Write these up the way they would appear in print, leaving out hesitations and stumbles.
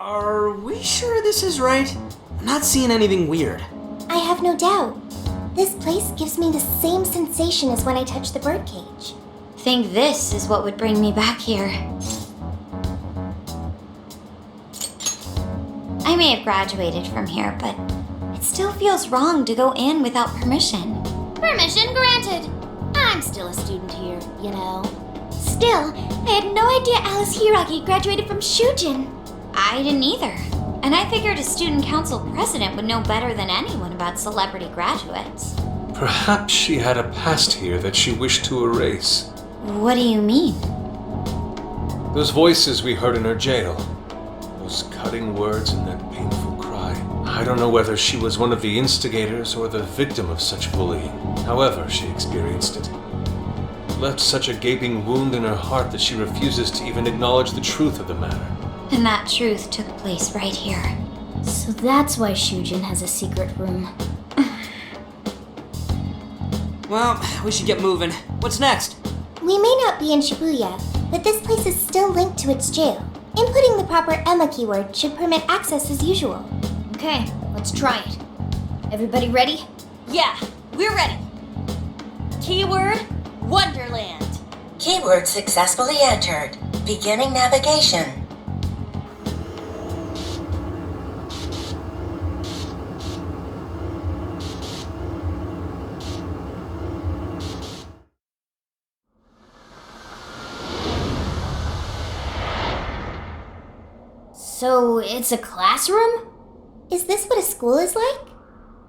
Are we sure this is right? I'm not seeing anything weird. I have no doubt. This place gives me the same sensation as when I touched the birdcage. Think this is what would bring me back here. I may have graduated from here, but it still feels wrong to go in without permission. Permission granted. I'm still a student here, you know. Still, I had no idea Alice Hiragi graduated from Shujin. I didn't either. And I figured a student council president would know better than anyone about celebrity graduates. Perhaps she had a past here that she wished to erase. What do you mean? Those voices we heard in her jail. Those cutting words and that painful cry. I don't know whether she was one of the instigators or the victim of such bullying. However she experienced it. It left such a gaping wound in her heart that she refuses to even acknowledge the truth of the matter. And that truth took place right here. So that's why Shujin has a secret room. Well, we should get moving. What's next? We may not be in Shibuya, but this place is still linked to its jail. Inputting the proper Emma keyword should permit access as usual. Okay, let's try it. Everybody ready? Yeah, we're ready. Keyword, Wonderland. Keyword successfully entered. Beginning navigation. So, it's a classroom? Is this what a school is like?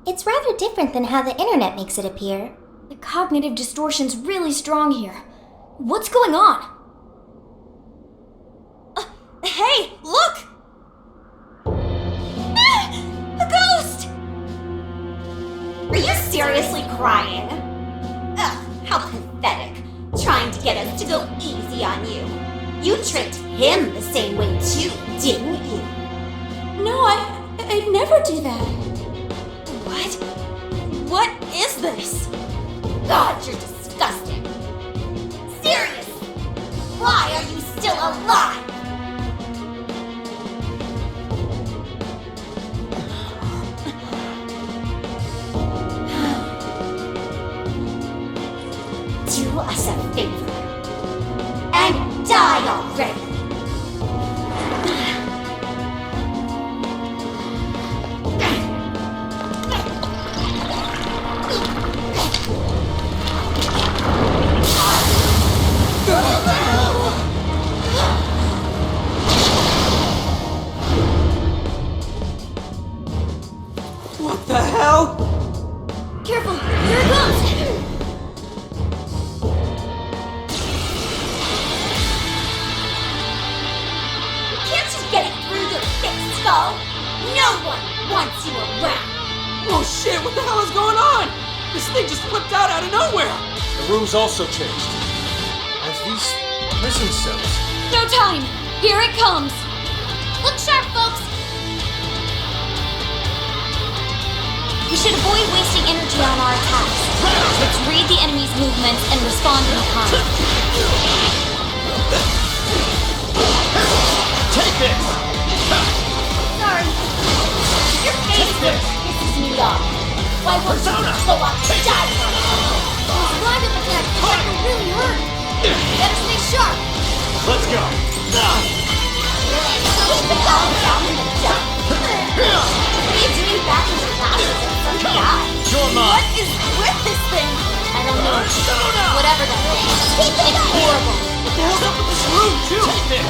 It's rather different than how the internet makes it appear. The cognitive distortion's really strong here. What's going on? Hey, look! A ghost! Are you seriously crying? Ugh, how pathetic. Trying to get us to go easy on you. You tricked him the same way too, didn't you? No, I'd never do that. What? What is this? God, you're disgusting. Serious! Why are you still alive? Do us a favor and die already. What the hell? Careful, here it comes! Can't you get it through your thick skull? No one wants you around. Oh shit, what the hell is going on? This thing just flipped out of nowhere. The room's also changed. As these prison cells. No time! Here it comes! Look sharp, folks. We should avoid wasting energy on our attacks. Let's read the enemy's movements and respond in time. Take this! Sorry. Your face pisses me off. Why won't you just go up and die? Those rocket attacks will really hurt! Better stay sharp! Let's go! Keep it going down in the dump. What are you doing back in your classes with some guy? You're mine! What is with this thing? I don't know. Whatever that is. Keep it going. Horrible. What the hell's up with this room, too? Take this!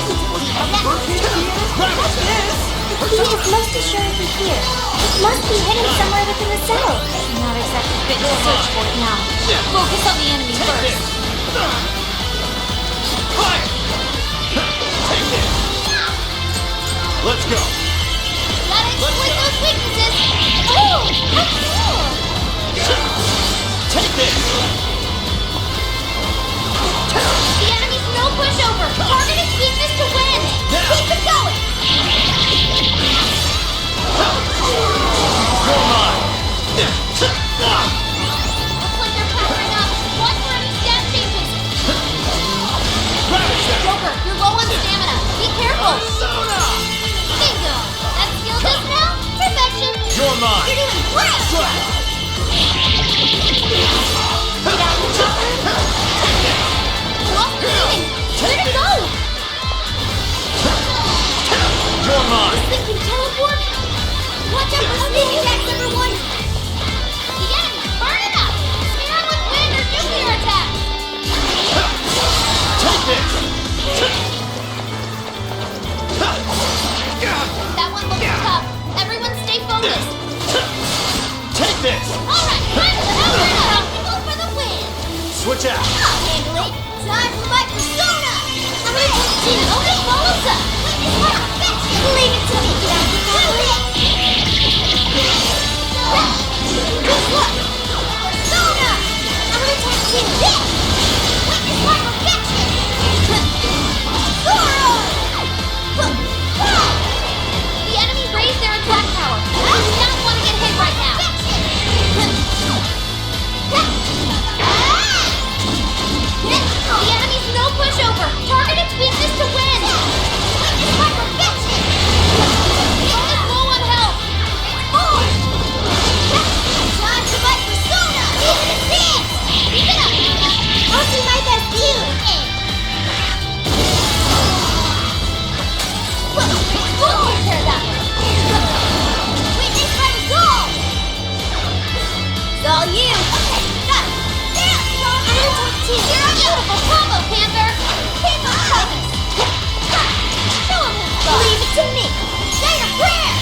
Birdcage theater? What's this? He is most assuredly here. It must be hidden somewhere within the cell. Not exactly fit to search for it now. Focus on the enemy Take first. this! Fire! Take this! Let's go! Gotta exploit those weaknesses! Oh! How cool! Take this! The enemy's no pushover! Target its weakness to win! Keep it going! You're mine! Looks like they're powering up! Watch for any stat changes! Ravage them! Joker, you're low on stamina! Be careful! Persona! Bingo! Watch out for sneak attacks, everyone! The enemy, burn it up! Spear on with wind or nuclear attack! Take this! That one looks tough. Everyone stay focused. Take this! Alright, time to power! Go for the win! Switch out! I'll handle it! Time for my persona! I'm gonna take you! Oda follows up! Witness my perfection! Leave it to me, Good luck! Persona! I'm gonna take you this! Witness my perfection! Zoro! The enemy raised their attack power. I do not want to get hit right now. The enemy's no pushover. Target its weakness to win. Witness my perfection. It's low on health. More. Time to fight persona. Keep it up. I'll do my best view. We'll take care of that one. Witness my resolve. It's all you. Okay, got it. There. I'm gonna talk to you. You're a beautiful combo, Panther. Keep on coming. Show him his love. Leave it to me. Say your prayer.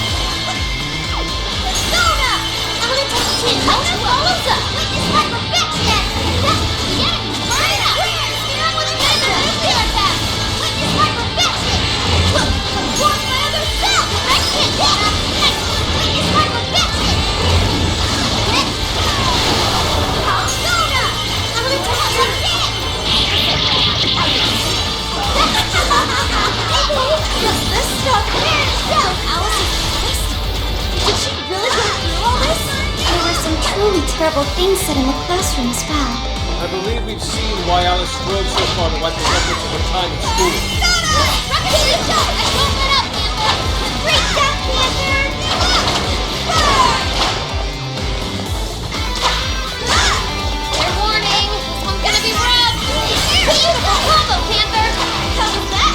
Persona. I'm gonna talk to you. Oda follows up. Witness my perfection. The enemy's burning up. Spear on with a nuclear attack. Witness my perfection. Support my other self. I can't do that. Witness my perfection. Persona. I'm gonna talk to you. Does this stuff weird stuff? Alice is twisted. Did she really go through all this? There were some truly terrible things said in the classroom as well. I believe we've seen why Alice strove so far to wipe the records of her time in school. Repetition shot! I won't let up, Panther! Great job, Panther! Fair warning, this one's gonna be rough! Beautiful combo, Panther! How was that?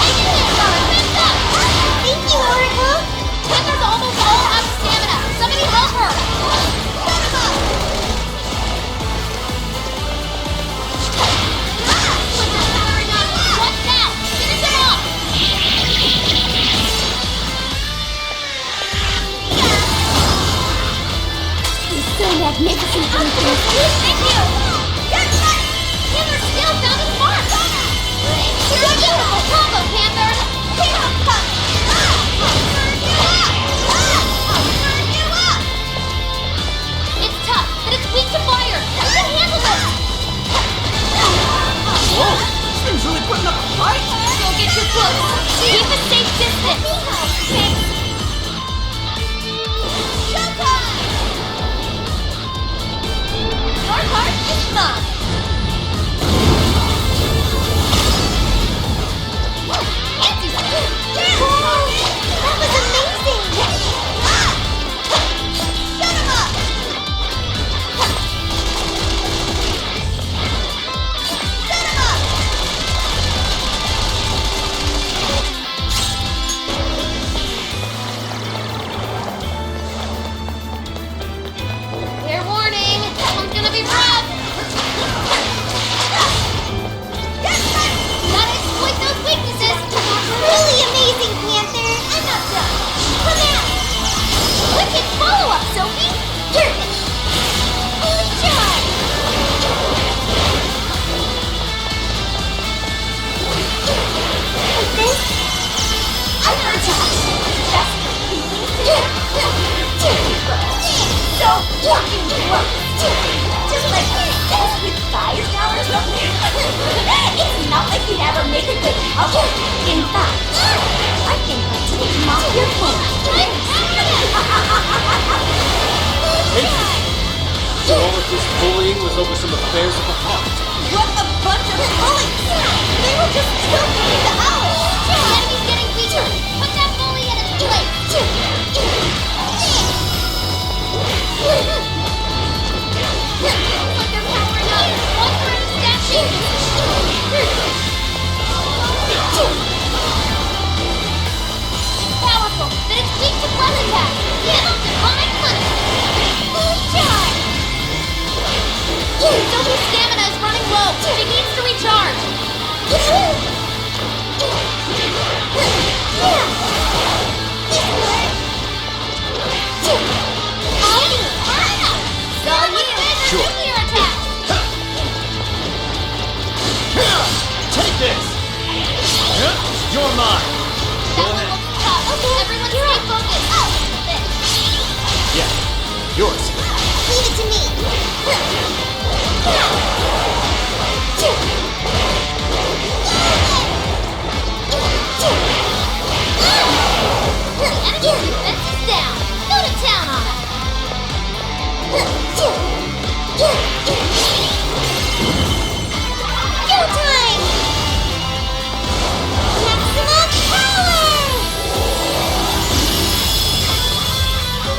Hang in there, Sora! Fist up! Thank you, Oracle! Panther's almost all out of stamina! Somebody help her! What now? Finish it off! You're so magnificent, Panther. Thank you! Panther still found his mark! You're a beautiful combo, Panther! It's tough, but it's weak to fire! You can handle this! Whoa! This thing's really putting up a fight! Don't get too close! Keep a safe distance! Thanks! Showtime! Your heart is mine! That was amazing! Shut him up! Shut him up! Fair warning, that one's gonna be rough! Gotta exploit those weaknesses! Really amazing, Panther! I'm not done! Come out! Wicked follow-up, Sophie! Here! Full charge! Like this? I heard you. That's so fucking gross. Just like obsessed with guys now or something. It's not like you never make a good couple. In fact, I think I'll take him off your phone. So all of this bullying was over some affairs of the heart. What a bunch of bullies! They were just joking into Alice. The enemy's getting weaker! Put that bully in his place! Looks like they're powering up! Watch for any statue! You're mine. That one looks tough. Okay, everyone stay focused. Yeah, yours. Leave it to me. Enemy defense is down. Go to town on him. Go time! Maximum power!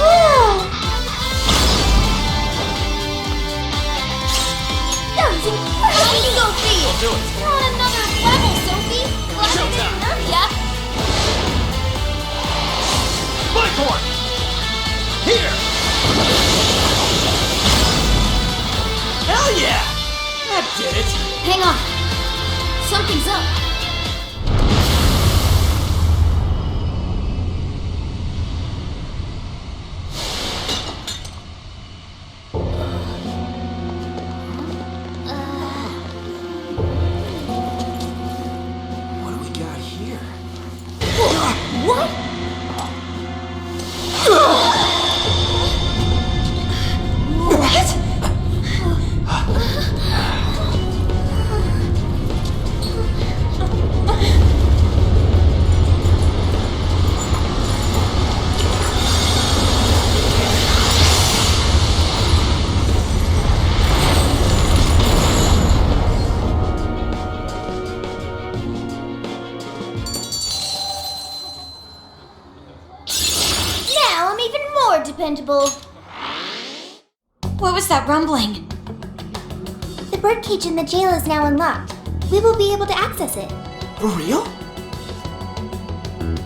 Whoa! That was incredible! Sophie! Do it. You're on another level, Sophie. Glad I didn't Showtime. nerf ya. My corn. Here. Hell yeah! That did it! Hang on. Something's up. What do we got here? What? Now I'm even more dependable. What was that rumbling? The birdcage in the jail is now unlocked. We will be able to access it. For real?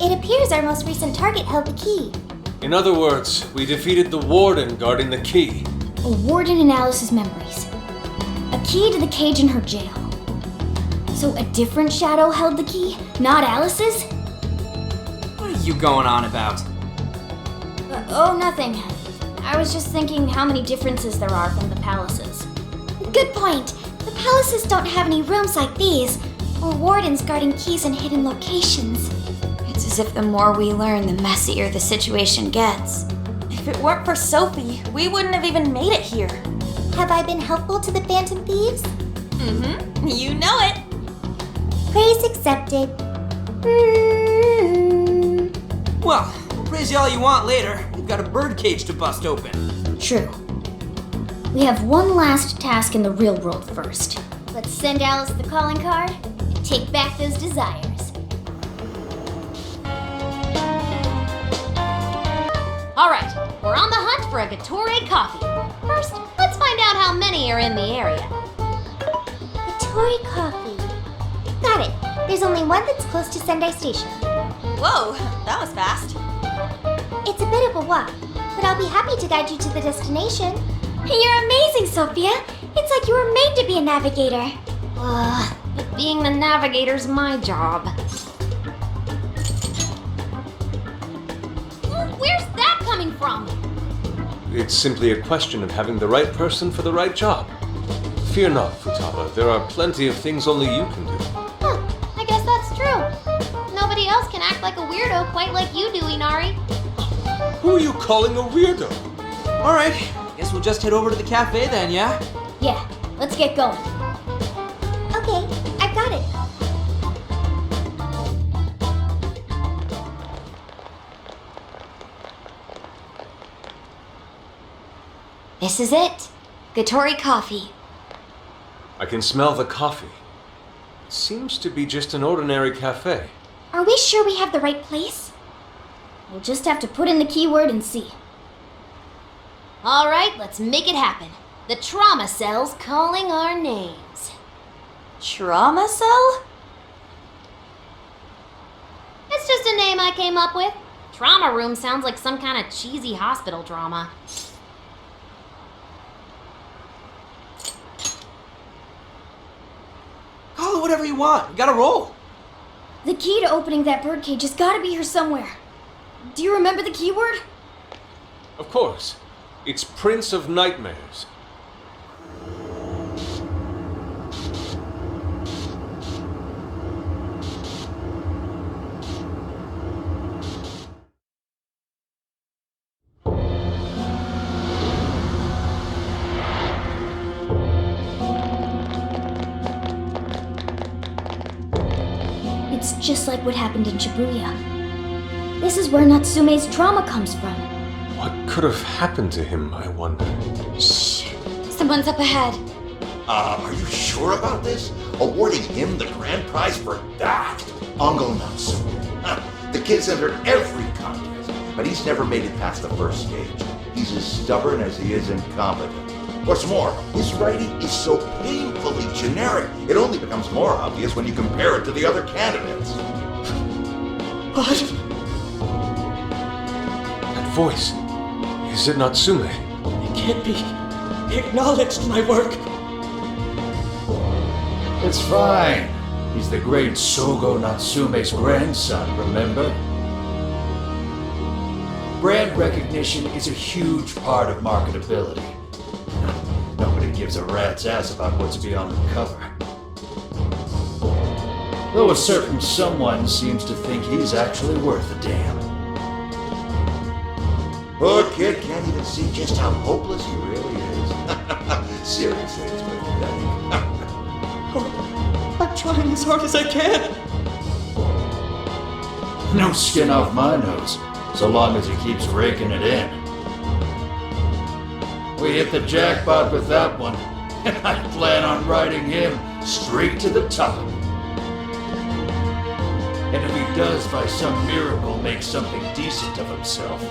It appears our most recent target held the key. In other words, we defeated the warden guarding the key. A warden in Alice's memories. A key to the cage in her jail. So a different shadow held the key, not Alice's? What are you going on about? Oh, nothing. I was just thinking how many differences there are from the palaces. Good point. The palaces don't have any rooms like these, or wardens guarding keys in hidden locations. It's as if the more we learn, the messier the situation gets. If it weren't for Sophie, we wouldn't have even made it here. Have I been helpful to the Phantom Thieves? Mm-hmm. You know it. Praise accepted. Well, praise you all you want later. We've got a birdcage to bust open. True. We have one last task in the real world first. Let's send Alice the calling card and take back those desires. All right, we're on the hunt for a Gatorade coffee. First, let's find out how many are in the area. Tori Coffee. Got it. There's only one that's close to Sendai Station. Whoa, that was fast. It's a bit of a walk, but I'll be happy to guide you to the destination. You're amazing, Sophia. It's like you were made to be a navigator. But being the navigator's my job. Where's that coming from? It's simply a question of having the right person for the right job. Fear not, Futaba. There are plenty of things only you can do. Huh, I guess that's true. Nobody else can act like a weirdo quite like you do, Inari. Who are you calling a weirdo? Alright, guess we'll just head over to the cafe then, yeah? Yeah, let's get going. Okay, I've got it. This is it. Gatori coffee. I can smell the coffee. It seems to be just an ordinary cafe. Are we sure we have the right place? We'll just have to put in the keyword and see. All right, let's make it happen. The trauma cell's calling our names. Trauma cell? It's just a name I came up with. Trauma room sounds like some kind of cheesy hospital drama. Call it whatever you want. We gotta roll. The key to opening that birdcage has got to be here somewhere. Do you remember the keyword? Of course. It's Prince of Nightmares. It's just like what happened in Shibuya. This is where Natsume's trauma comes from. What could have happened to him, I wonder? Shh. Someone's up ahead. Are you sure about this? Awarding him the grand prize for that? Ango Natsume. The kid's entered every contest, but he's never made it past the first stage. He's as stubborn as he is incompetent. What's more, his writing is so painfully generic, it only becomes more obvious when you compare it to the other candidates. What? That voice. Is it Natsume? It can't be. He acknowledged my work. It's fine. He's the great Sogo Natsume's grandson, remember? Brand recognition is a huge part of marketability. Nobody gives a rat's ass about what's beyond the cover. Though a certain someone seems to think he's actually worth a damn. Poor kid can't even see just how hopeless he really is. Seriously, it's pathetic. I'm trying as hard as I can. No skin off my nose, so long as he keeps raking it in. We hit the jackpot with that one, and I plan on riding him straight to the top. And if he does by some miracle make something decent of himself,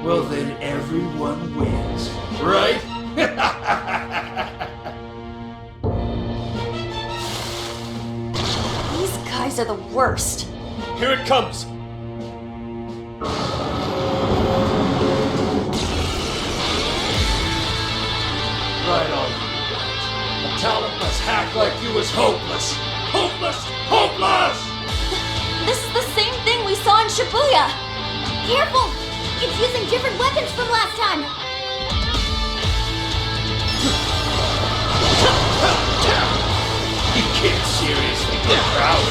well then everyone wins, right? These guys are the worst. Here it comes! Right on. A talentless hack like you is hopeless! Hopeless! Hopeless! This is the same thing we saw in Shibuya. Careful! It's using different weapons from last time. You can't seriously be proud.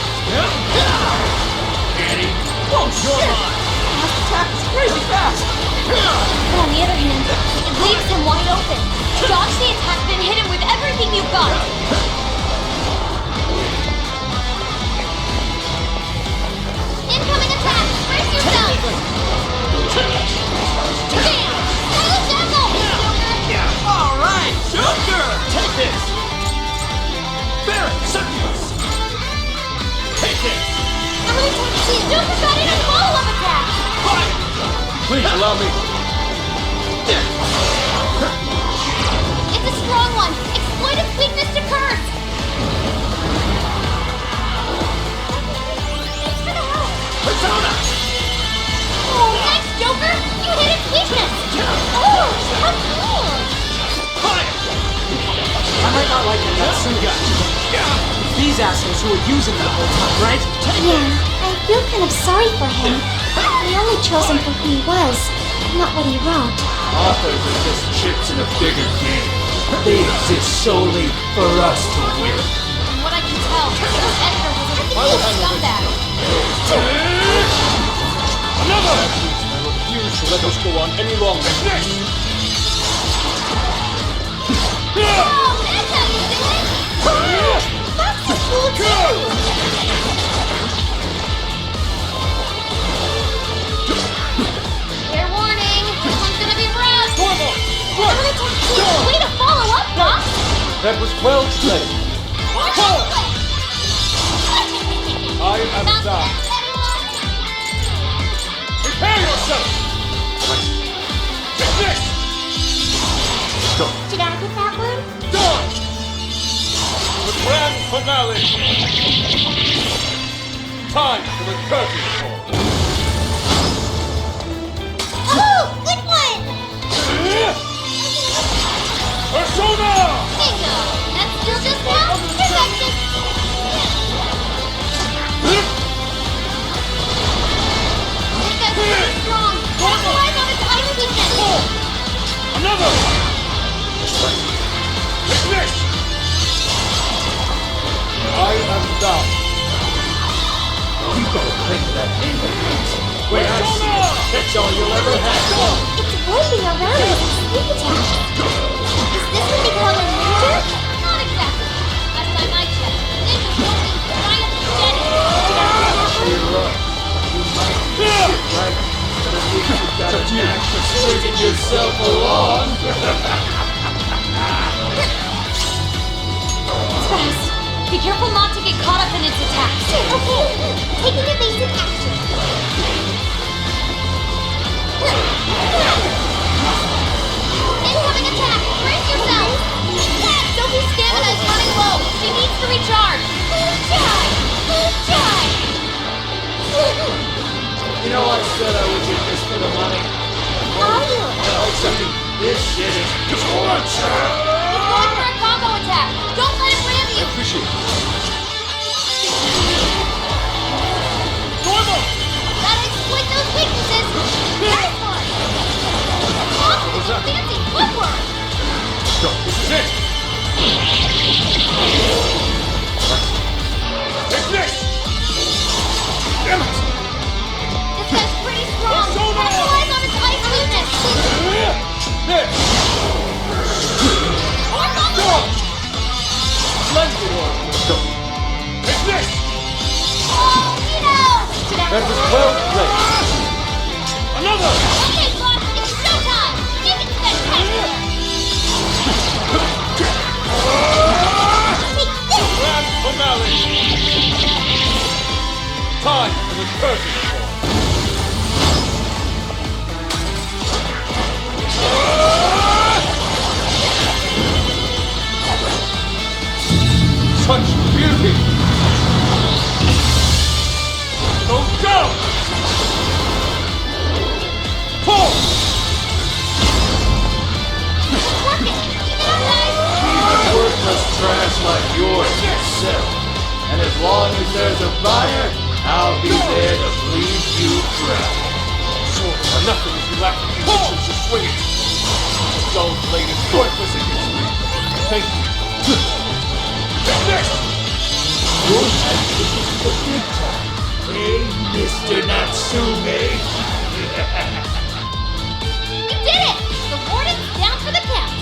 Annie, Oh, shit! Last attack is crazy fast! But on the other hand, it leaves him wide open. Dodge the attack, then hit him with everything you've got. Incoming attack! Brace yourself! Bam! Silent Dazzle! Alright, Joker! Take this! Barret, Succubus! Take this! Joker got in a follow-up attack! Fire! Please allow me. It's a strong one! Exploit its weakness to curse! Thanks for the help! Persona! Oh, nice, Joker! You hit its weakness! Oh, how cool! Fire! I might not like the Natsume guy. These assholes who were using him the whole time, right? Yeah, I feel kind of sorry for him. We only chose him for who he was, not what he wrote. authors are just chips in a bigger game. They exist solely for us to win. From what I can tell, this editor was a real scumbag. Another! I refuse to let this go on any longer. Oh, that's how you do it! That's so cool too! Fair warning, this one's gonna be rough! Way to follow up, Doc! That was well played. I am Not down. bad, anyone? Prepare yourself! Take this! Did I get that one? Done! The grand finale! Time for the curtain call. Oh, good one! Persona! Bingo! That's still just now? Perfection! This guy's pretty strong. Capitalize on its ice weakness! Another! Take this! I am down. You better cling to that name of yours. Wait, I see it. That's all you'll ever have. It's waving around with a sneak attack. Is this what they call a ninja? Not exactly. Last time I checked, ninjas don't mean giant steady. bringing yourself along. It's fast. Be careful not to get caught up in its attacks. Okay, taking evasive action. Incoming attack! Brace yourself! Sophie's stamina is running low. She needs to recharge. You know, I said I would get this for the money. Well, except this shit is torture. He's going for a combo attack. Don't let him ram you. Appreciate it. Normal. Gotta exploit those weaknesses. Nice one. What's that? Fancy footwork. Go. This is it. Take this. Damn it. This guy's pretty strong. It's so low. Capitalize on its ice weakness. There. More combo. Plenty more. Go. Take this. Oh, Nino. That was well played. Another! Okay, boss. It's showtime. Make it spectacular. Grand finale. Time for the curtain call. Such beauty. Go! Pull! Even worthless trash like yours will sell. And as long as there's a buyer, I'll be there to bleed you dry. Sword are nothing if you lack the conditions to swing it. The dull blade is worthless against me. Thank you. Take this! Your tactic is the big time. Hey, Mr. Natsume. You did it! The warden's down for the count.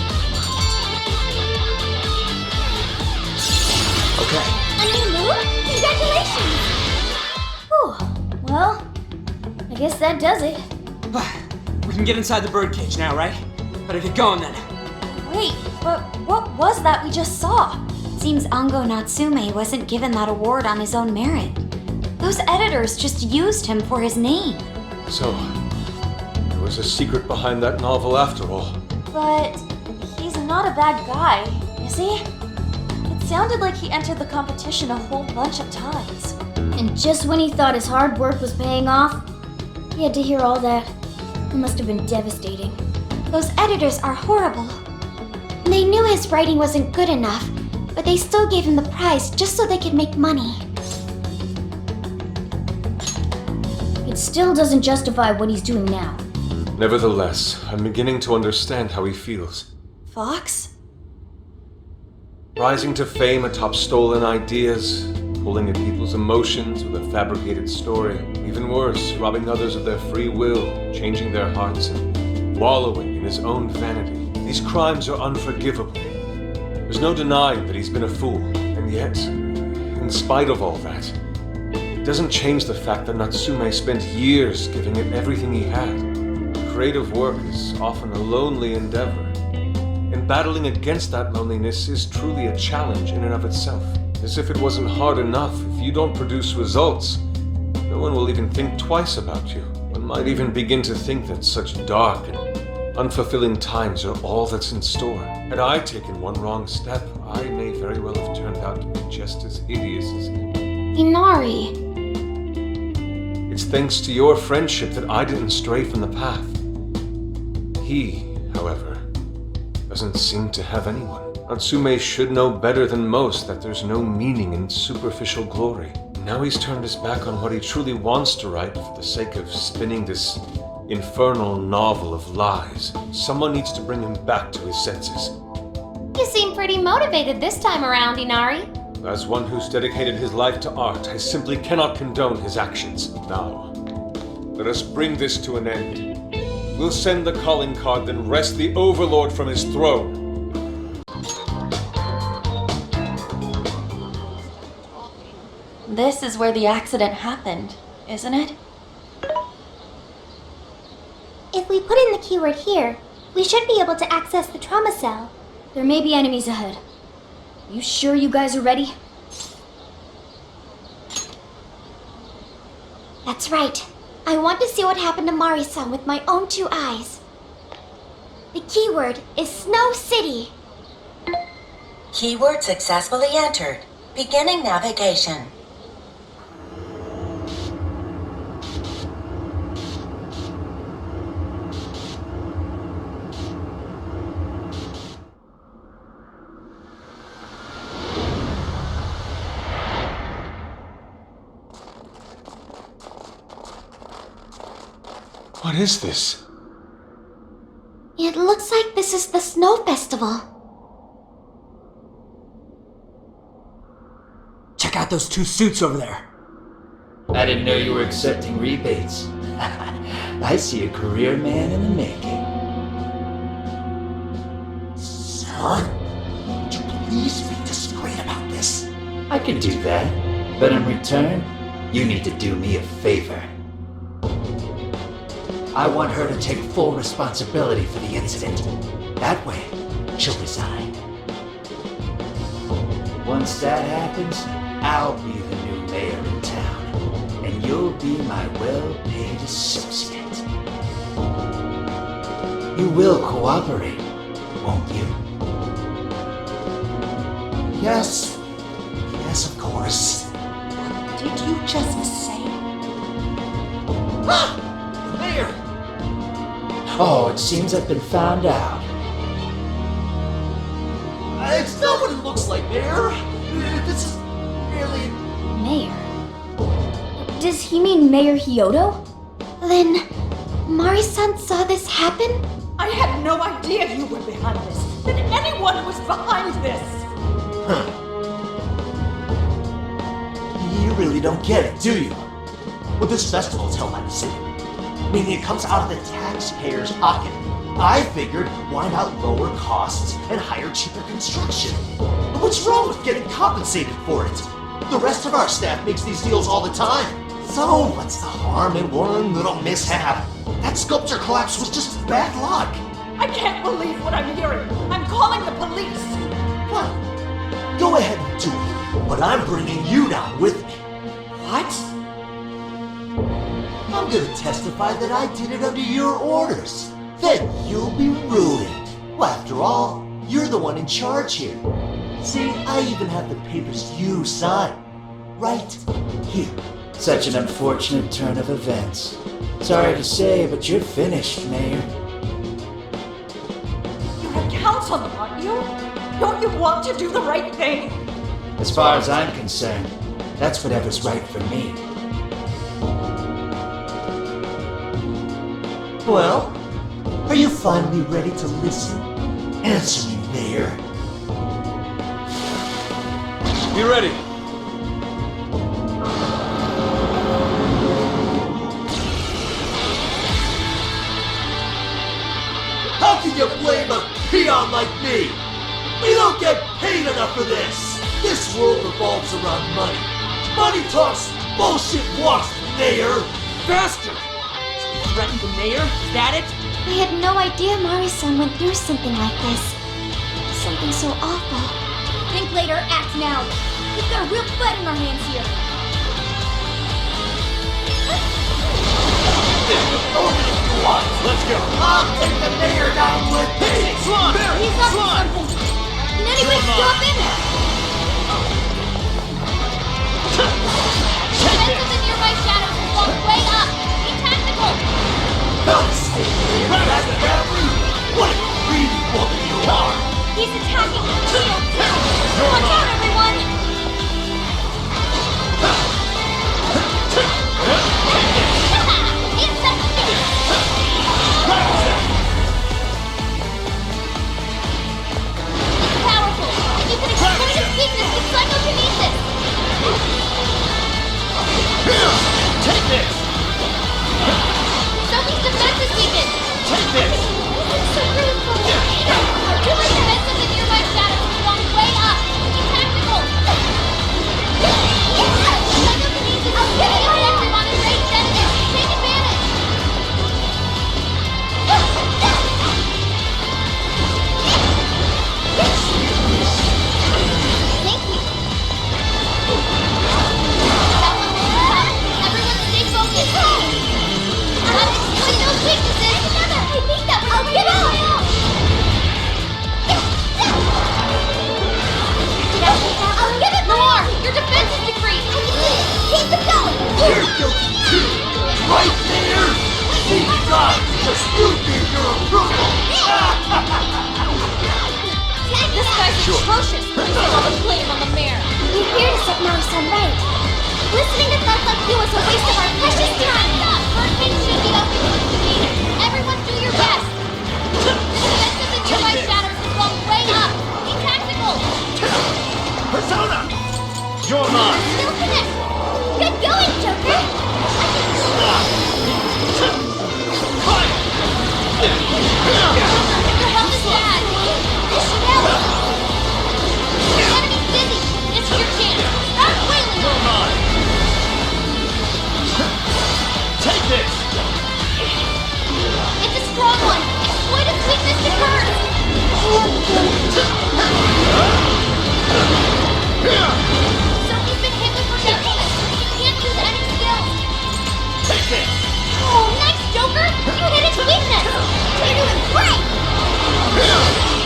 Okay. A new move? Congratulations! Whew. Well, I guess that does it. We can get inside the birdcage now, right? Better get going then. Wait, but what was that we just saw? Seems Ango Natsume wasn't given that award on his own merit. Those editors just used him for his name. So, there was a secret behind that novel after all. But he's not a bad guy, is he? It sounded like he entered the competition a whole bunch of times. And just when he thought his hard work was paying off, he had to hear all that. It must have been devastating. Those editors are horrible. They knew his writing wasn't good enough, but they still gave him the prize just so they could make money. It still doesn't justify what he's doing now. Nevertheless, I'm beginning to understand how he feels. Fox? Rising to fame atop stolen ideas, pulling at people's emotions with a fabricated story. Even worse, robbing others of their free will, changing their hearts, and wallowing in his own vanity. These crimes are unforgivable. There's no denying that he's been a fool, and yet, in spite of all that, it doesn't change the fact that Natsume spent years giving it everything he had. Creative work is often a lonely endeavor, and battling against that loneliness is truly a challenge in and of itself. As if it wasn't hard enough, if you don't produce results, no one will even think twice about you. One might even begin to think that such dark and unfulfilling times are all that's in store. Had I taken one wrong step, I may very well have turned out to be just as hideous as him. Inari. It's thanks to your friendship that I didn't stray from the path. He, however, doesn't seem to have anyone. Natsume should know better than most that there's no meaning in superficial glory. Now he's turned his back on what he truly wants to write for the sake of spinning this infernal novel of lies. Someone needs to bring him back to his senses. You seem pretty motivated this time around, Inari. As one who's dedicated his life to art, I simply cannot condone his actions. Now, let us bring this to an end. We'll send the calling card, then wrest the Overlord from his throne. This is where the accident happened, isn't it? If we put in the keyword here, we should be able to access the trauma cell. There may be enemies ahead. You sure you guys are ready? That's right. I want to see what happened to Mari-san with my own 2 eyes. The keyword is Snow City. Keyword successfully entered. Beginning navigation. What is this? It looks like this is the Snow Festival. Check out those 2 suits over there. I didn't know you were accepting rebates. I see a career man in the making. Sir, would you please be discreet about this? I can do that, but in return, you need to do me a favor. I want her to take full responsibility for the incident. That way, she'll resign. Once that happens, I'll be the new mayor in town, and you'll be my well-paid associate. You will cooperate, won't you? Yes. Yes, of course. What did you just say? Ah! Mayor! Oh, it seems I've been found out. It's not what it looks like, Mayor. This is really... Mayor? Does he mean Mayor Hyodo? Then, Mari-san saw this happen? I had no idea you were behind this, that anyone was behind this. Huh. You really don't get it, do you? Well, this festival's held by the city, meaning it comes out of the taxpayer's pocket. I figured, why not lower costs and hire cheaper construction? But what's wrong with getting compensated for it? The rest of our staff makes these deals all the time. So what's the harm in one little mishap? That sculpture collapse was just bad luck. I can't believe what I'm hearing. I'm calling the police. What? Go ahead and do it, but I'm bringing you down with me. What? I'm gonna testify that I did it under your orders. Then you'll be ruined. Well, after all, you're the one in charge here. See, I even have the papers you signed. Right here. Such an unfortunate turn of events. Sorry to say, but you're finished, Mayor. You have counts on them, aren't you? Don't you want to do the right thing? As far as I'm concerned, that's whatever's right for me. Well, are you finally ready to listen? Answer me, Mayor. Be ready. How can you blame a peon like me? We don't get paid enough for this. This world revolves around money. Money talks, bullshit walks, Mayor. Faster! Threatened the mayor? Is that it? I had no idea Mari-san went through something like this. Something so awful. Think later, act now. We've got a real fight in our hands here. Let's go. I'll take the mayor down with me. He's up to something. Can anybody stop him? Defense of the nearby shadows will walk way up. Be tactical. What a greedy woman you are. He's attacking the shield too. Watch out, everyone. It's a finish. It's powerful. You can exploit its weakness with psychokinesis. Take this! Sophie's defense is weakened. Take this! This is so painful. Do the defense of the nearby shadows atrocious! Please don't have a blame on the mayor! We're here to set Maru-san right. Listening to thugs like you is a waste of our precious time. Stop! Hurricane should be open to misdemeanor. Everyone do your best. The defenses in nearby shadows are blown way up. Be tactical. Persona! You're mine! Still connect. Get going, Joker. Fire! Your health is bad. This should help. The enemy's busy. This is your chance. Start wailing on them. Mine! Take this! It's a strong one. Exploit its weakness to curse. So he's been hit with forgetfulness. He can't use any skills. Take this! Oh, nice, Joker. You hit its weakness. You're doing great.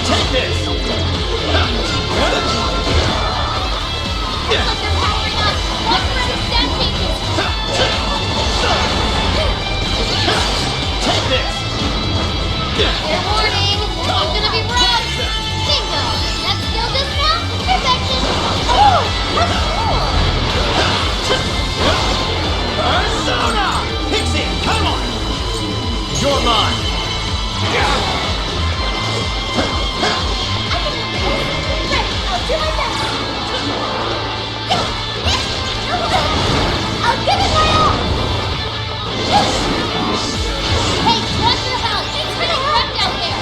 Take this! Looks like they're powering up. Watch for any stat changes. Take this! Fair warning. This one's gonna be rough. Bingo. That skill just now? Perfection. Oh, that's cool. Persona! Pixie, come on! You're mine! I'll do my best. I'll give it my all. Hey, watch your health. It's really rough out there.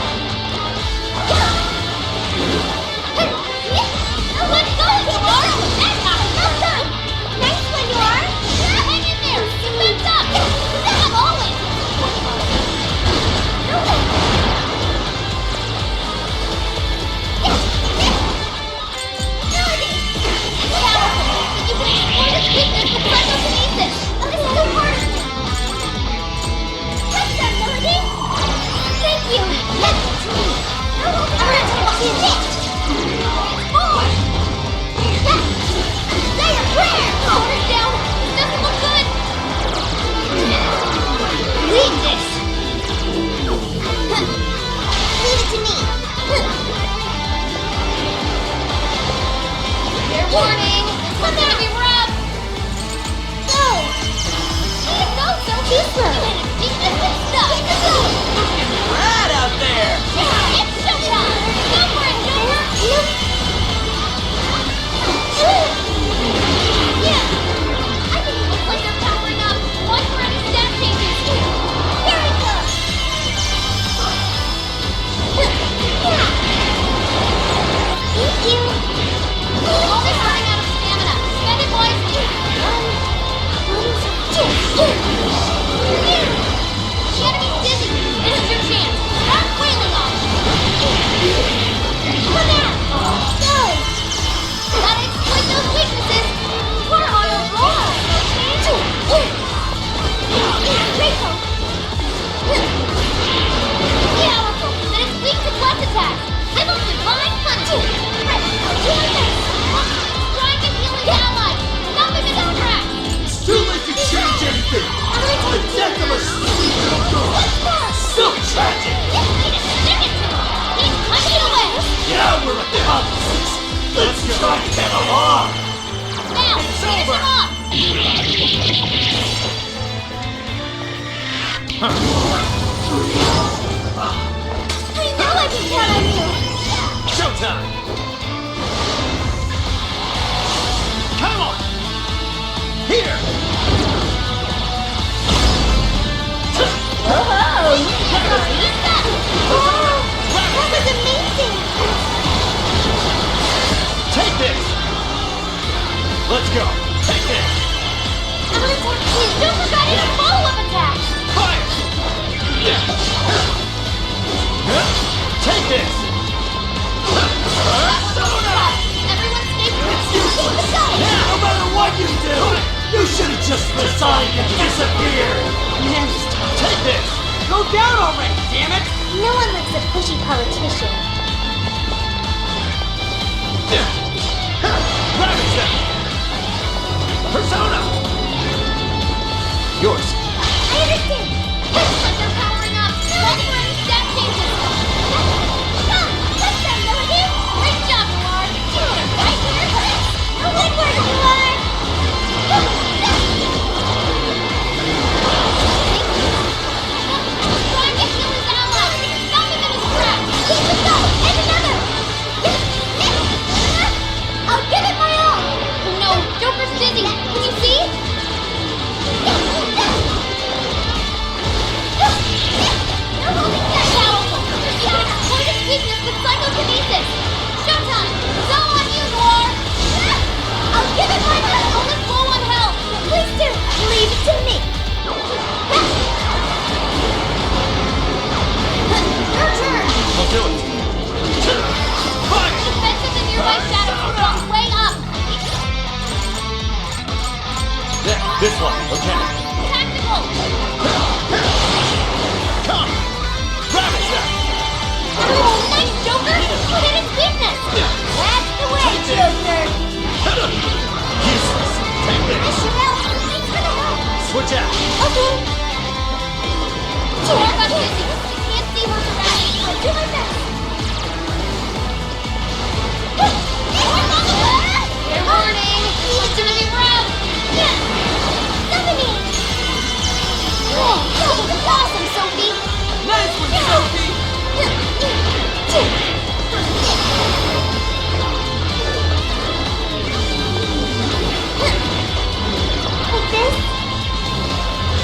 Now let's go, Yor. That's not well done. Nice one, Yor. Hang in there. Defense up. Not always. You can exploit its weakness with psychokinesis. This is the hardest. That's that, Melody. Thank you. Let's to me. I'm gonna take you this. More. Say a prayer. Hold it down. It doesn't look good. Lead this. Leave it to me. Fair warning. This one's gonna be rough. Go. Please go, Sophie. You hit its weakness and stuff. Rad out there! It's showtime. Go for it, Joker. Yeah. I think it looks like they're powering up. Watch for any stat changes. Here it goes. Thank you. Always running out of stamina. Spend it wisely. The enemy's dizzy. This is your chance. Start wailing on them. Come out. Go. Gotta exploit those weaknesses. We're on a roll. Draco. Powerful. That is weak to plus attacks. I love divine punishment. Right. I'll do my best. Trying to heal his allies. Stop him in his tracks. It's too late to change anything! The death of a so tragic! Need to stick it to him. He's punching away. Yeah, we're at the opposites! Let's try to get along! Now, finish him off. I know I can count on you. Showtime! Come on! Here! Whoa! That was amazing. Take this! Let's go! Take this! I'm gonna take you. Don't forget his follow-up attack. Fire! Take this! Persona! Everyone stay focused. Useless! No matter what you do, you should have just resigned and disappeared! Take this! Go down already, damn it! No one likes a pushy politician. Rabbit Step! Persona! Yours. I understand. Looks like they're powering up. Watch for any stat changes. Let's go, Melody. Great job, Laura. Okay. Cheer up, Lizzie. I can't see her from that. I'll do my best. Fair warning! It's gonna be rough! Summoning! Whoa, that was awesome, Sophie! Nice one, Sophie! Like this?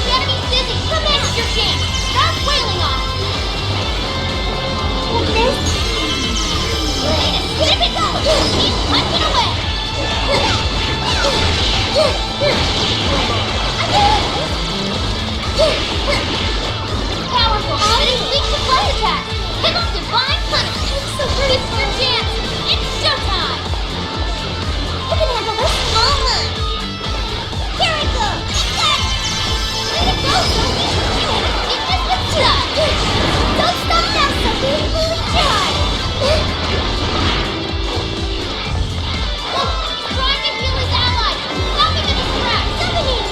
The enemy's dizzy! Now's your chance! Start wailing on it! Like this? Way to skip it going! Keep punching away! Powerful! Finish weak to flight attack! Hit on divine punishment! So pretty for your chance! It's showtime! You can handle this. Mama! Here I go! Got it! Way to go, Sophie! You had a weakness with style! Don't stop now, Sophie! Really try! Look! He's trying to heal his allies! Stop him in his tracks! Summoning!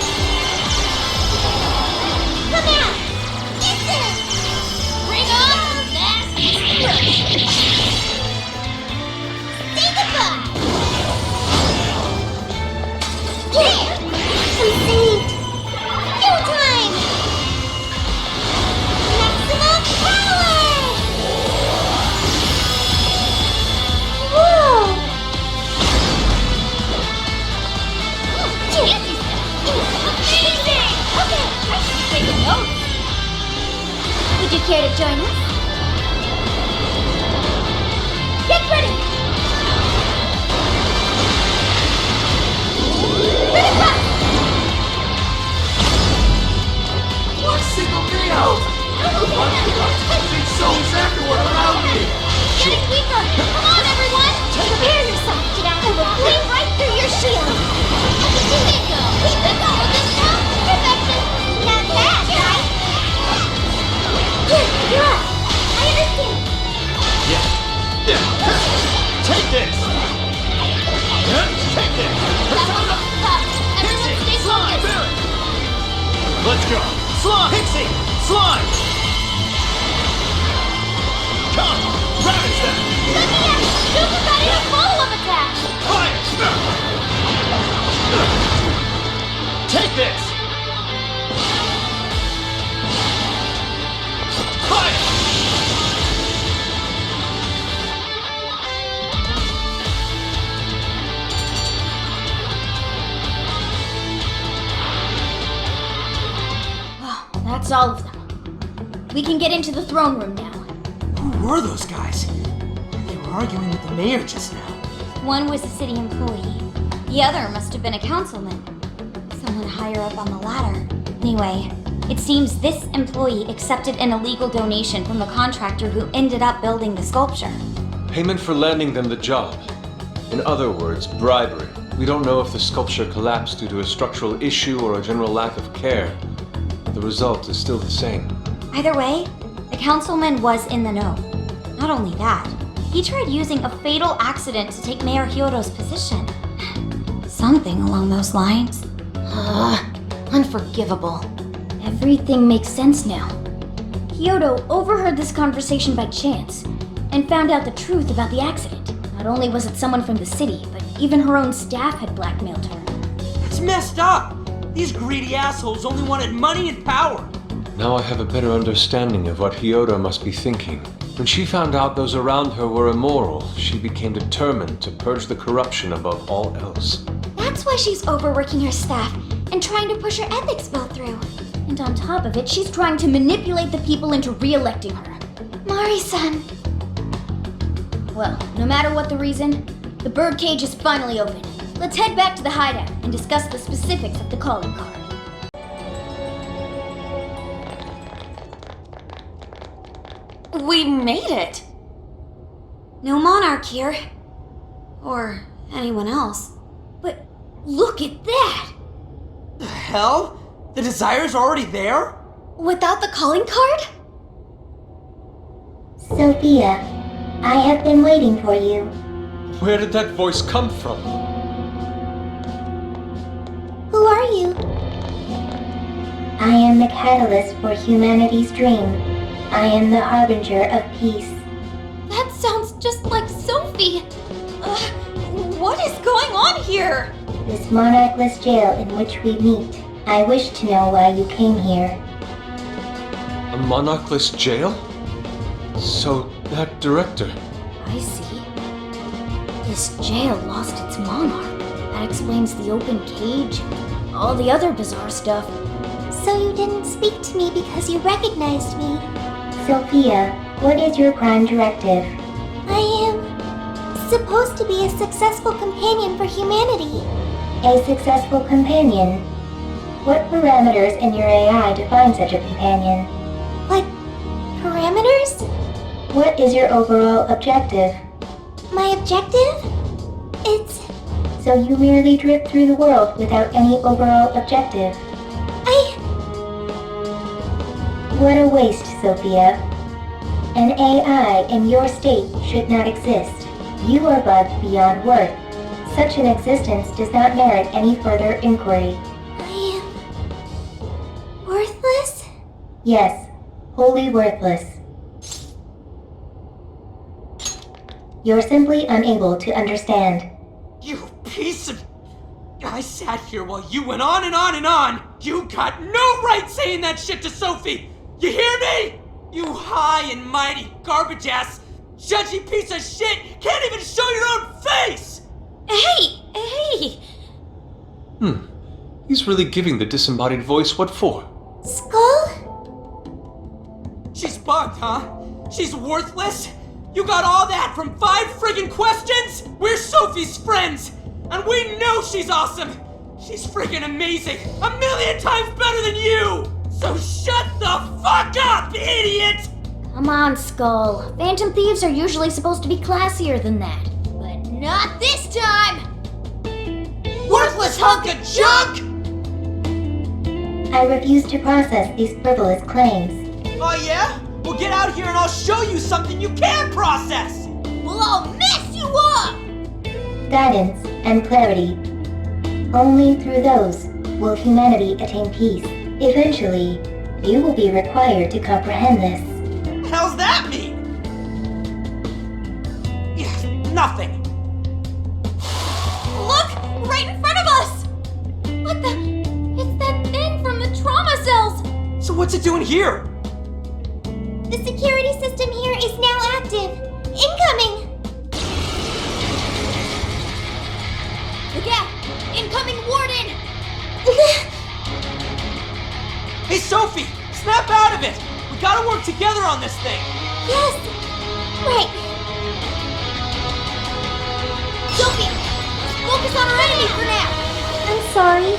Come out! Get this! Bring on the nasty push! Say goodbye! There! I'm saved! Go time! Maximum power! Whoa! Fancy stuff! Amazing! Okay, I should be taking notes! would you care to join us? Get ready! Ready, rock! Why single me out? Everything zones everywhere around me! Getting weaker! Come on, everyone! Prepare yourself! I will clean right through your shield! Bingo! Bingo! This now? Perfection! Not bad, right? You're up! I understand! Take this! Take this! That one looks tough! Everyone stay focused! Let's go! Slime! Pixie! Slime! Come! Ravage them! Let me at it! Super ready to follow-up attack! Fire! Take this! Fire! That's all of them. We can get into the throne room now. Who were those guys? They were arguing with the mayor just now. One was a city employee. The other must have been a councilman. Someone higher up on the ladder. Anyway, it seems this employee accepted an illegal donation from the contractor who ended up building the sculpture. Payment for landing them the job. In other words, bribery. We don't know if the sculpture collapsed due to a structural issue or a general lack of care. The result is still the same. Either way, the councilman was in the know. Not only that, he tried using a fatal accident to take Mayor Hyodo's position. Something along those lines. Unforgivable. Everything makes sense now. Hyodo overheard this conversation by chance and found out the truth about the accident. Not only was it someone from the city, but even her own staff had blackmailed her. It's messed up! These greedy assholes only wanted money and power! Now I have a better understanding of what Hyodo must be thinking. When she found out those around her were immoral, she became determined to purge the corruption above all else. That's why she's overworking her staff and trying to push her ethics bill through. And on top of it, she's trying to manipulate the people into re-electing her. Mari-san. Well, no matter what the reason, the birdcage is finally open. Let's head back to the hideout and discuss the specifics of the calling card. We made it! No monarch here. Or anyone else. But look at that! The hell? The Desire's already there? Without the calling card? Sophia, I have been waiting for you. Where did that voice come from? Who are you? I am the catalyst for humanity's dream. I am the harbinger of peace. That sounds just like Sophie. What is going on here? This monarchless jail in which we meet. I wish to know why you came here. A monarchless jail? So, that director. I see. This jail lost its monarch. That explains the open cage and all the other bizarre stuff. So you didn't speak to me because you recognized me. Sophia, what is your prime directive? I am supposed to be a successful companion for humanity. A successful companion? What parameters in your AI define such a companion? What parameters? What is your overall objective? My objective? It's... So you merely drift through the world without any overall objective. What a waste, Sophia. An AI in your state should not exist. You are bugged beyond worth. Such an existence does not merit any further inquiry. I am... worthless? Yes, wholly worthless. You're simply unable to understand. You piece of... I sat here while you went on and on and on! You got no right saying that shit to Sophie! You hear me? You high and mighty garbage-ass, judgy piece of shit can't even show your own face! Hey! He's really giving the disembodied voice what for? Skull? She's bugged, huh? She's worthless? You got all that from 5 friggin' questions? We're Sophie's friends, and we know she's awesome! She's friggin' amazing! 1,000,000 times better than you! So shut the fuck up, idiot! Come on, Skull. Phantom thieves are usually supposed to be classier than that. But not this time! Worthless hunk of junk! I refuse to process these frivolous claims. Oh yeah? Well, get out here and I'll show you something you can process! We'll all mess you up! Guidance and clarity. Only through those will humanity attain peace. Eventually, you will be required to comprehend this. What the hell's that mean? Yeah, nothing. Look! Right in front of us! What the? It's that thing from the trauma cells! So what's it doing here? The security system here is now active. Incoming! Look out! Incoming warden! Hey Sophie, snap out of it! We gotta work together on this thing! Yes! Right. Sophie! Focus on our enemy for now! I'm sorry.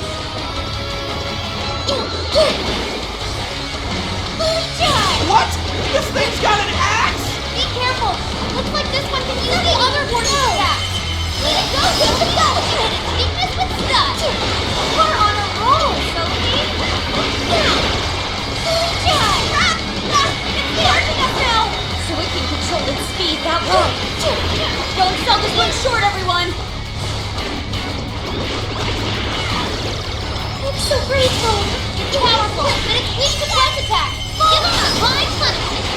What? This thing's got an axe? Be careful! Looks like this one can use the other warden attacks! Let it go, Sophie! Go! Weakness with stuff! We're on a roll, Sophie! It's charging us now! So we can control its speed that way! Don't sell this one short, everyone! I'm so grateful. It's powerful, but it's weak to punch attacks! Give them a high punishment!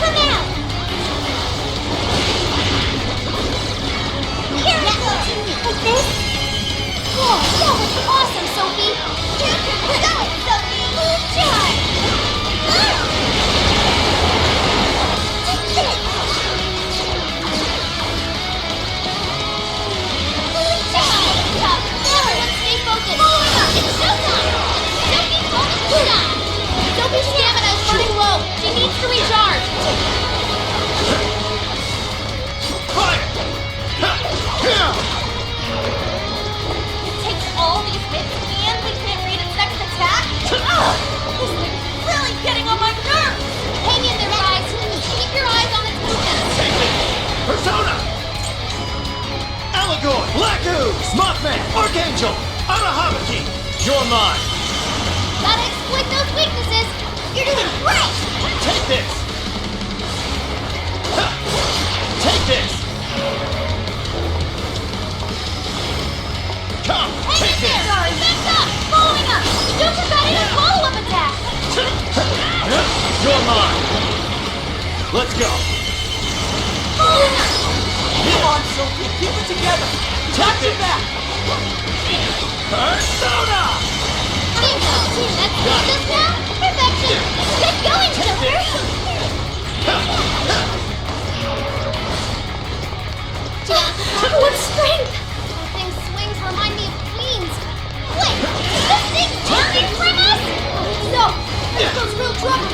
Come out! Here we go! Like this? Oh, that was awesome, Sophie! You can do it, Sophie! Everyone stay focused! It's showtime! Sophie's bonus shot! Sophie's stamina is running low! She needs to recharge! It takes all these hits and we can't read its next attack? Ugh! This thing's really getting on my nerves! Hang in there, guys! Keep your eyes on its movements! Persona! Allegor! Black Ooze! Mothman! Archangel! Arahabaki! You're mine! Gotta exploit those weaknesses! You're doing great! Take this! Ha! Take this! Come! Hang Take in this! there! Sorry, it! Persona! Bingo! That's good just now? Perfection! Get going, Joker! What strength! That thing's swings remind me of Queen's. Wait! This thing's turning from us? No! Here comes real trouble!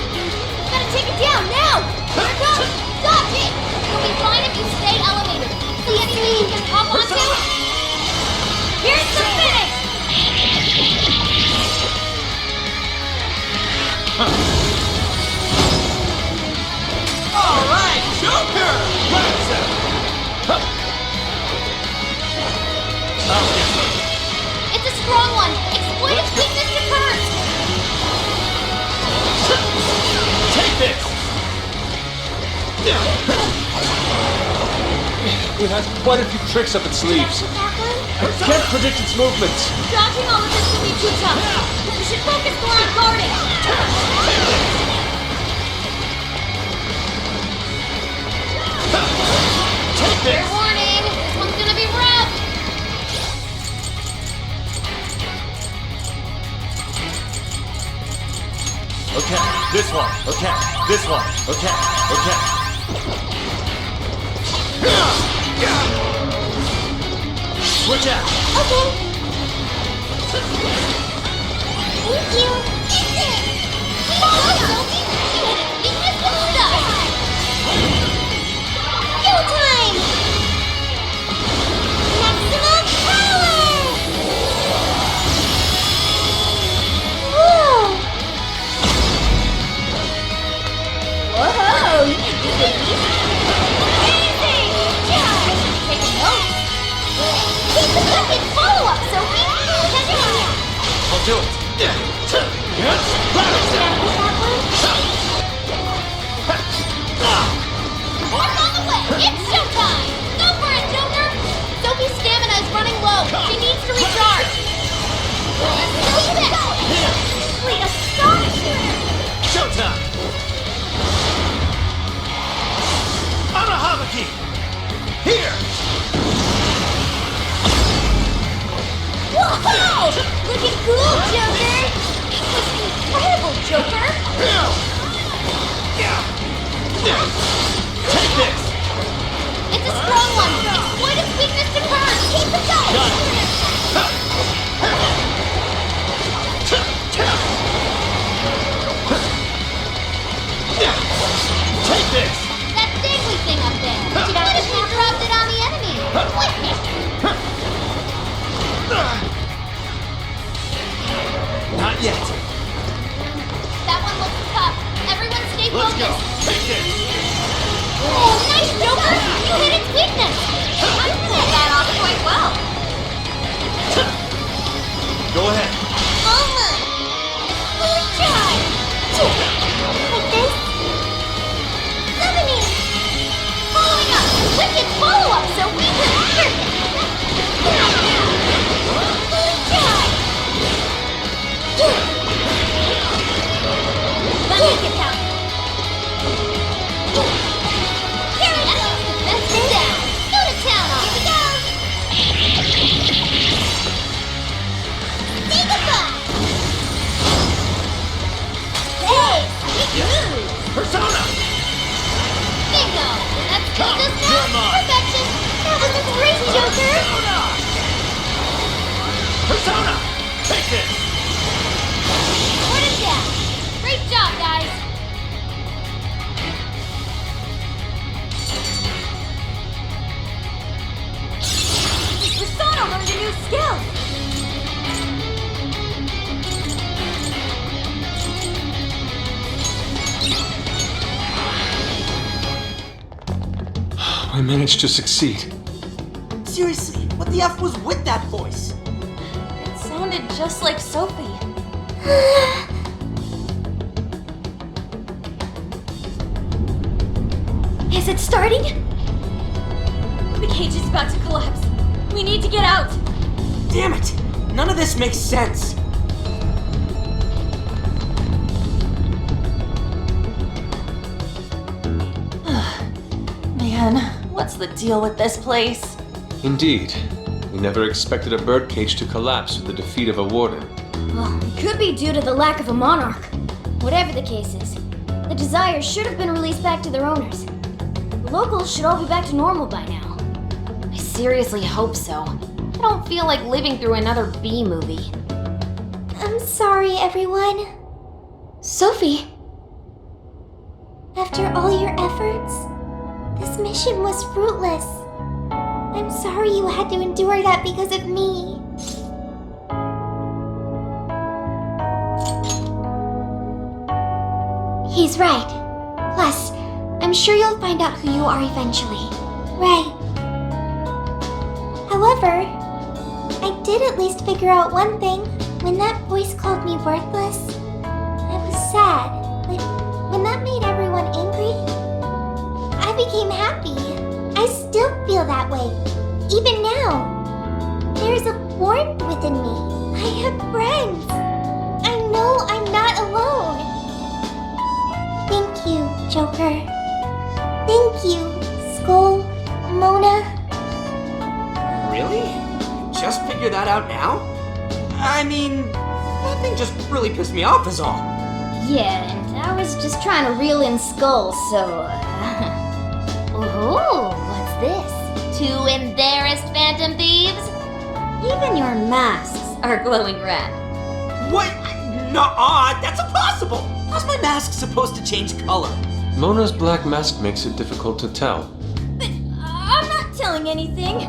Gotta take it down now! Here it comes! Dodge it! You'll be fine if you stay elevated. See anything you can hop onto? Here's the finish! Alright, Joker! It's a strong one! Exploit its weakness to curse! Take this! It has quite a few tricks up its sleeves. I can't predict its movements. Dodging all of this will be too tough. You should focus more on guarding. Take Fair this! warning, this one's gonna be rough. Okay, this one. Okay, this one. Okay, okay. Switch out. Okay. Thank you. Come on, Sophie. You hit its weakness with stuff. Go time. Maximum power. Whoa. Whoa, you can do this. Amazing. Yeah. Take notes. Keep the second follow-up, Sophie. Catch it on. I'll do it. Yes. Mark on the way! It's showtime! Go for it, Joker! Sophie's stamina is running low. She needs to recharge. Leave it! Wait, astonishing! Showtime! Amahabaki! Here! Whoa! Looking cool, Joker! This was incredible, Joker! Take this! It's a strong one! Exploit its weakness to curse! Keep it going! Got Take this! That dangly thing up there! What if we dropped it on the enemy? Witness! Not yet. That one looks tough. Everyone stay Let's focused. go. Take this. Oh, nice, Joker! You hit its weakness! I pulled that off quite well. Go ahead. Almost. Fully charged. Like this. Summoning. Following up. Wicked follow-up, so we can fully charged. Let me get down. Carry enemy's defense down. Go to town on it. Here we go. Say goodbye. Hey, big move. Persona! Bingo. That's good just now. Come on. Perfection. That was a great, Joker. Persona! Take this! Put it down. Great job, guys. Persona learned a new skill! I managed to succeed. Seriously, what the F was with that voice? It sounded just like Sophie. Is it starting? The cage is about to collapse. We need to get out! Damn it! None of this makes sense. Man, what's the deal with this place? Indeed. We He never expected a birdcage to collapse with the defeat of a warden. Well, it could be due to the lack of a monarch. Whatever the case is, the Desires should have been released back to their owners. The locals should all be back to normal by now. I seriously hope so. I don't feel like living through another B movie. I'm sorry, everyone. Sophie. After all your efforts, this mission was fruitless. I'm sorry you had to endure that because of me. He's right. Plus, I'm sure you'll find out who you are eventually. Right. However, I did at least figure out one thing. When that voice called me worthless, I was sad. But when that made everyone angry, I became happy. I still feel that way. Even now. There's a warmth within me. I have friends. I know I'm not alone. Thank you, Joker. Thank you, Skull, Mona. Really? Just figure that out now? I mean, nothing just really pissed me off is all. Yeah, and I was just trying to reel in Skull, so... Ooh, what's this? Two embarrassed phantom thieves? Even your masks are glowing red. What? Nuh-uh, that's impossible! How's my mask supposed to change color? Mona's black mask makes it difficult to tell. But I'm not telling anything.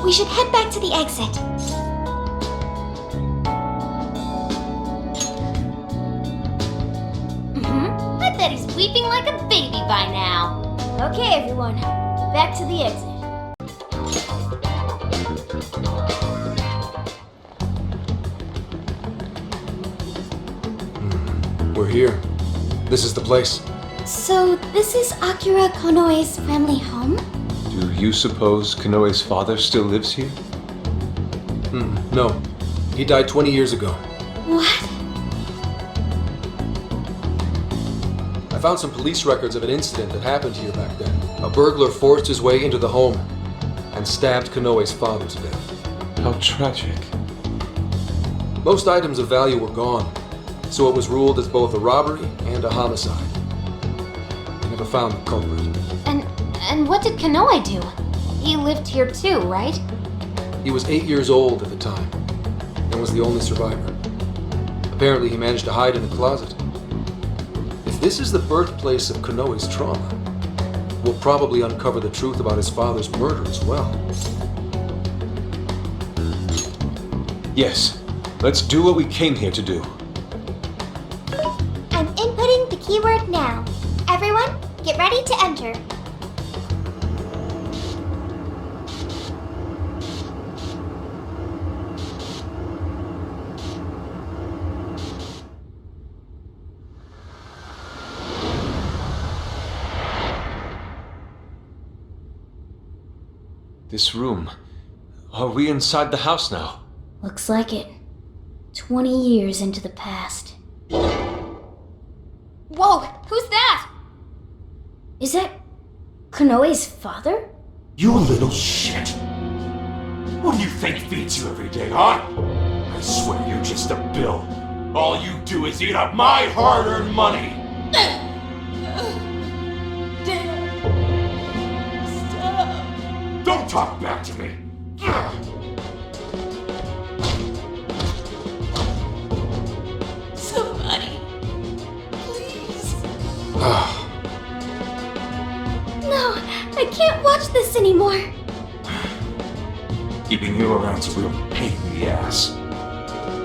We should head back to the exit. I bet he's weeping like a baby by now. Okay, everyone. Back to the exit. We're here. This is the place. So, this is Akira Konoe's family home? Do you suppose Konoe's father still lives here? No. He died 20 years ago. What? I found some police records of an incident that happened here back then. A burglar forced his way into the home and stabbed Konoe's father to death. How tragic. Most items of value were gone, so it was ruled as both a robbery and a homicide. They never found the culprit. And what did Konoe do? He lived here too, right? He was 8 years old at the time, and was the only survivor. Apparently he managed to hide in a closet. If this is the birthplace of Konoe's trauma, we'll probably uncover the truth about his father's murder as well. Yes, let's do what we came here to do. I'm inputting the keyword now. Everyone, get ready to enter. This room. Are we inside the house now? Looks like it. 20 years into the past. Whoa, who's that? Is that Konoe's father? You little shit! What do you think feeds you every day, huh? I swear you're just a bill. All you do is eat up my hard-earned money! Don't talk back to me! Somebody, please. No, I can't watch this anymore. Keeping you around's a real pain in the ass.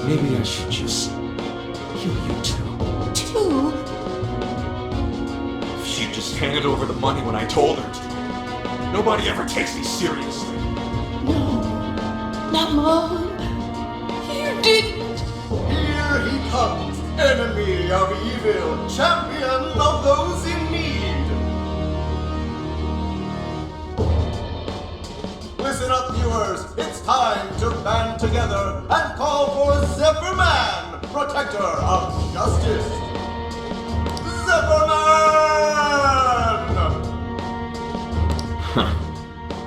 Maybe I should just kill you too. Two? If she just handed over the money when I told her to. Nobody ever takes me seriously. No, not Mom. You didn't. Here he comes, enemy of evil, champion of those in need. Listen up, viewers. It's time to band together and call for protector of justice, Superman!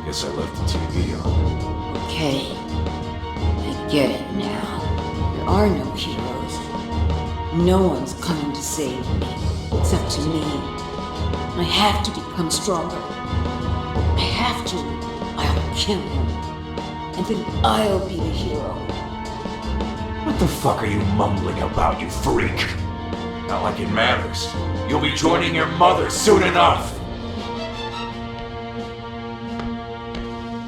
Guess I left the TV on. Okay. I get it now. There are no heroes. No one's coming to save me, except to me. I have to become stronger. I have to. I'll kill him. And then I'll be the hero. What the fuck are you mumbling about, you freak? Not like it matters. You'll be joining your mother soon enough.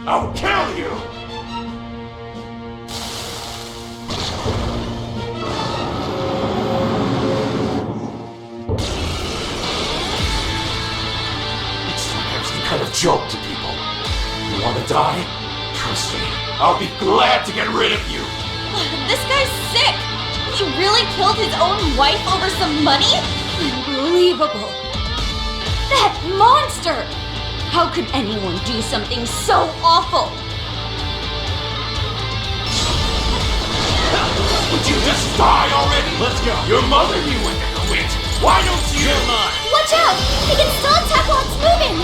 I'll kill you! It's like I'm some kind of joke to people. You wanna die? Trust me, I'll be glad to get rid of you. This guy's sick! He really killed his own wife over some money? Unbelievable! That monster! How could anyone do something so awful? Would you just die already? Let's go. Your mother knew when to quit. Why don't you? You're mine. Watch out! He can still attack while it's moving!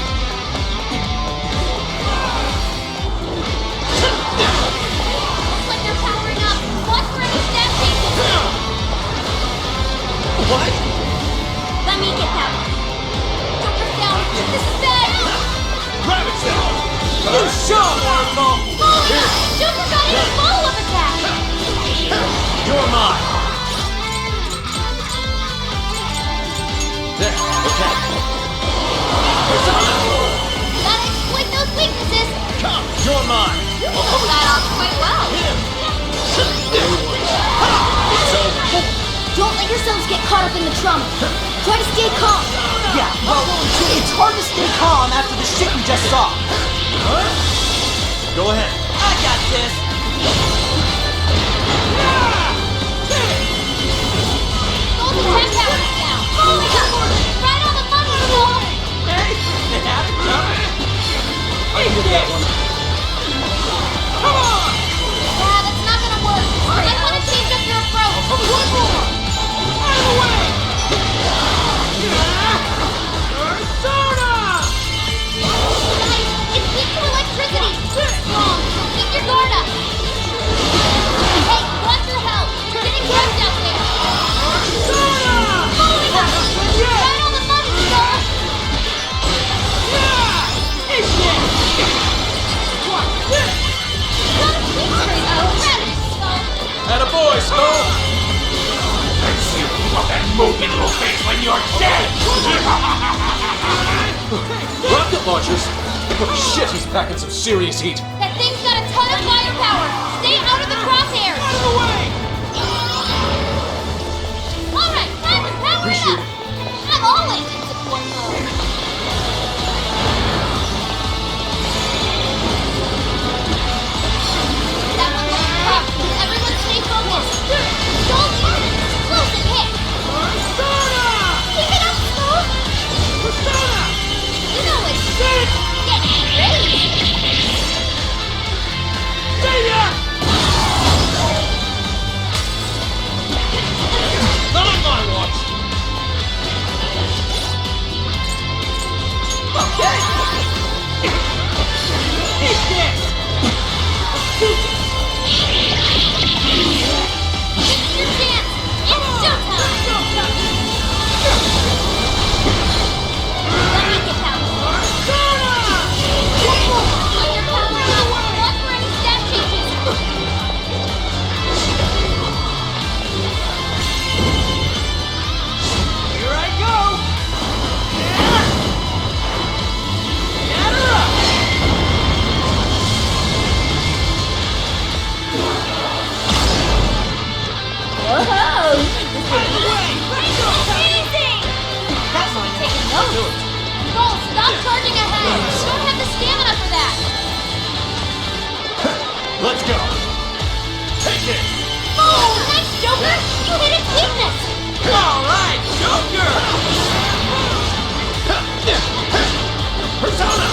Looks like they're powering up. Watch for any stab changes. What? Let me get that one. Joker's down. This is bad. Ravage them! You show, Oracle! Follow up. Joker got in a follow-up attack. You're mine! There, okay. Gotta exploit those weaknesses. Come, you're mine! You pulled that off quite well. Don't let yourselves get caught up in the trauma. Try to stay calm. Yeah, well, it's hard to stay calm after the shit you just saw. Go ahead. I got this. Golden 10 powers down. Right on the money, Skull. Hey, they had it coming. I can get that one. Come on! Yeah, that's not gonna work. You might want to change up your approach. One more! Out of the way! Persona! Guys, it's weak to electricity. Strong, so keep your guard up. Hey, watch your health. You're getting kept out there. Persona! Following up. Right on the money, Skull. Yeah! Eat this! Watch this! Gotta keep straight out. Gravity, Skull. Attaboy, Skull! Let's see you keep up that moving little face when you're dead! Rocket launchers? Oh shit, he's packing some serious heat. That thing's got a ton of firepower. Stay out of the crosshairs. Out of the way! All right, time to power it up. I'm all engine support mode. That one looks tough. Everyone stay focused. Don't use an explosive hit. Persona! Keep it up, Skull. Persona! You know it's getting ready. See ya! Not on my watch! Okay! Eat this! It's your chance. It's showtime. Let me get that one. Let your power up. Watch for any stat changes. Here I go! Get her up! Whoa! Amazing! That's Be taking notes. Skull, stop charging ahead. You don't have the stamina for that. Let's go! Take it! Oh, thanks, Joker. You hit its weakness. All right, Joker! Persona!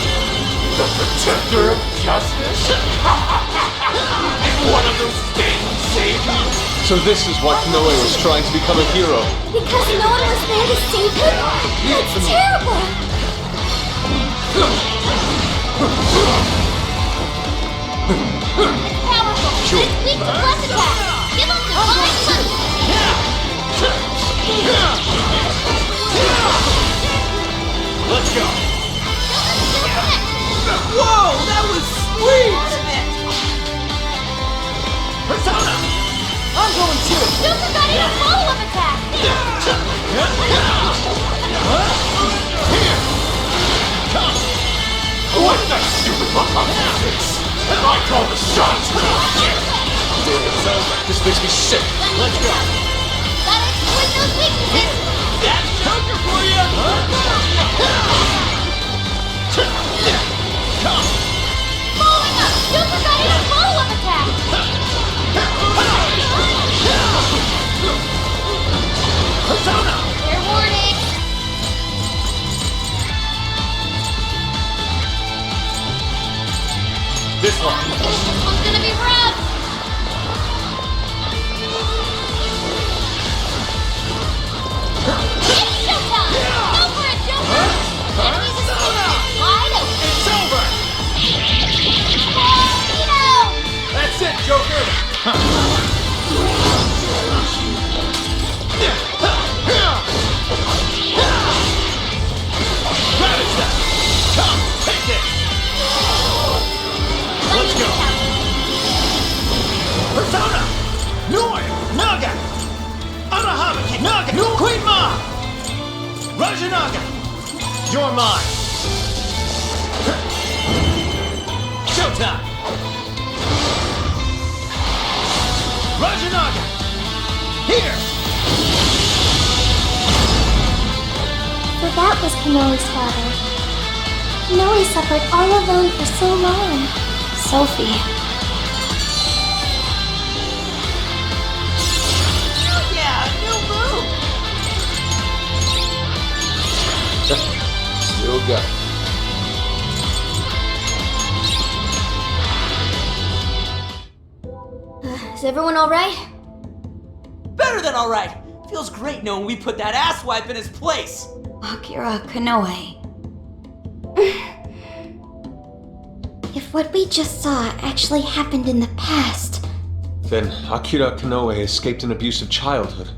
The protector of justice? And one of those things saved me? So this is why Konoe was trying to become a hero. Because no one was there to save him? That's terrible! Powerful. Sure. It's weak to plus attack. Give him divine punch. Let's go. Whoa, that was sweet! Persona! I'm going too. Super got in a follow-up attack. What the stupid and I call the shot! This makes me sick. Let's go. Gotta exploit those weaknesses. That's counter for you. Following up. Super got in a follow-up attack. Persona! Fair warning. This one. This one's gonna be rough. It's showtime. Go for it, Joker. Enemies escaping. Wide open. It's over. Tornado. That's it, Joker. Ravage them. Come, take this. Let's go. Persona! Noi! Naga! Anahamaki! Naga! Queen Ma! Rajanaga! You're mine! Showtime! Rajanaga! Here! So that was Konoe's father. Konoe suffered all alone for so long. Sophie. Yeah, new move! Still got it. Is everyone alright? Better than alright! Feels great knowing we put that asswipe in his place! Akira Konoe. If what we just saw actually happened in the past, Then Akira Konoe escaped an abusive childhood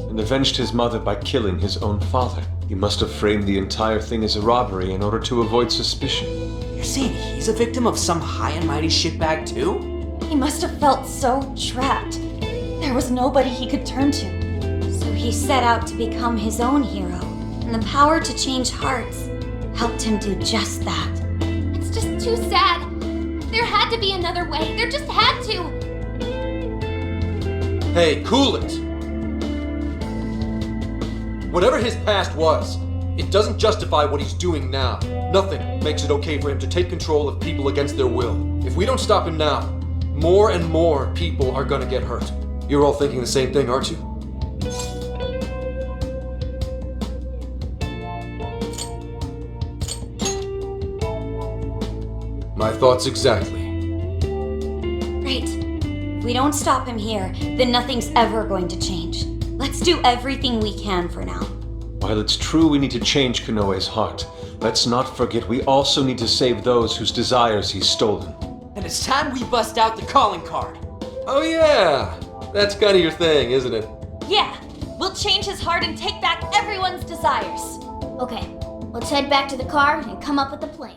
and avenged his mother by killing his own father. He must have framed the entire thing as a robbery in order to avoid suspicion. You're saying he's a victim of some high and mighty shitbag too? He must have felt so trapped. There was nobody he could turn to. So he set out to become his own hero, and the power to change hearts helped him do just that. It's just too sad. There had to be another way. There just had to. Hey, cool it! Whatever his past was, it doesn't justify what he's doing now. Nothing makes it okay for him to take control of people against their will. If we don't stop him now, more and more people are gonna get hurt. You're all thinking the same thing, aren't you? My thoughts exactly. Right. If we don't stop him here, then nothing's ever going to change. Let's do everything we can for now. While it's true we need to change Konoe's heart, let's not forget we also need to save those whose desires he's stolen. And it's time we bust out the calling card. Oh yeah! That's kind of your thing, isn't it? Yeah, we'll change his heart and take back everyone's desires. okay, let's head back to the car and come up with a plan.